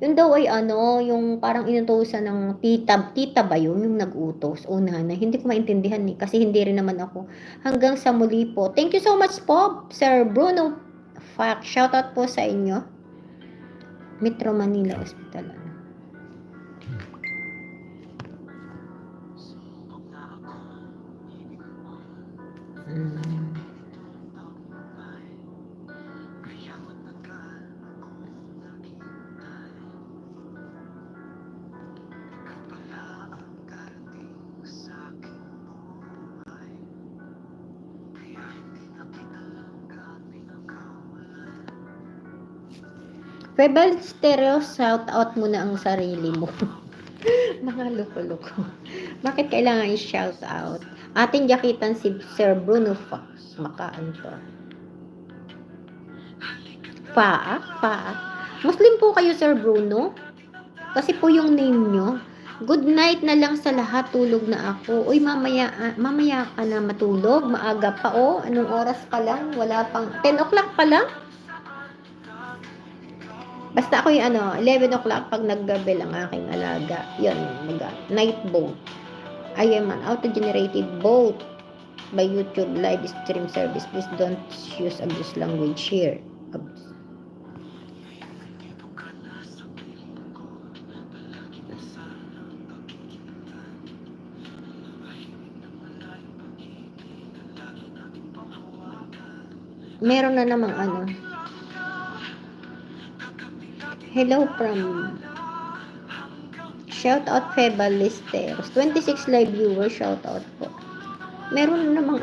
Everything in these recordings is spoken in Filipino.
Yun daw ay ano, yung parang inutusan ng tita ba yun, yung nag-utos o nanay? Hindi ko maintindihan eh, kasi hindi rin naman ako. Hanggang sa muli po. Thank you so much po, Sir Bruno Fact. Shoutout po sa inyo. Metro Manila Hospital. Febal Stereo, shout out mo na ang sarili mo. Mga loko-loko. Bakit kailangan i-shout out? Ating jakitan si Sir Bruno Fox. Makaan to. Faak? Muslim po kayo, Sir Bruno? Kasi po yung name nyo. Good night na lang sa lahat. Tulog na ako. Uy, mamaya ka na matulog. Maaga pa, oh. Anong oras pa lang? Wala pang 10 o'clock pa lang? Basta ako yung 11 o'clock pag naggabi ang aking alaga. Yun, night boat. I am an auto-generated boat by YouTube live stream service. Please don't use abuse language here. Meron na namang hello from shout out Febal Listeros 26 live viewers, shout out po. Meron na namang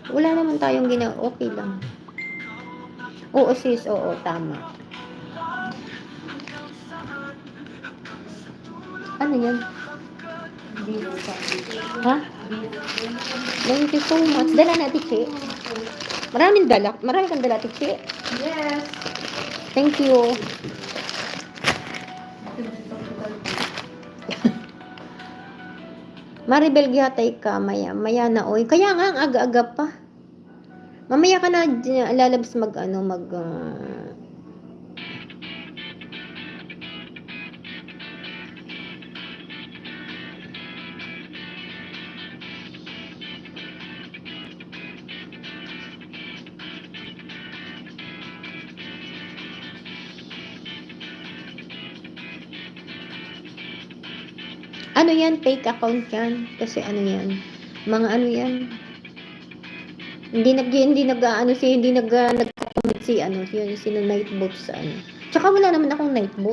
wala naman tayong okay lang. Oo sis, oo, tama. Ano yan? Ha? Thank you so much. Dala na, Tiche. Marami kang dala, Tiche. Yes. Thank you. Maribel, gihatay ka, maya na, oy. Kaya nga, ang aga-aga pa. Mamaya ka na, lalabas ano yan, fake account yan. Kasi yan, mga yan. Hindi nag-comment si sino Nightbot sa Tsaka wala naman akong Nightbot.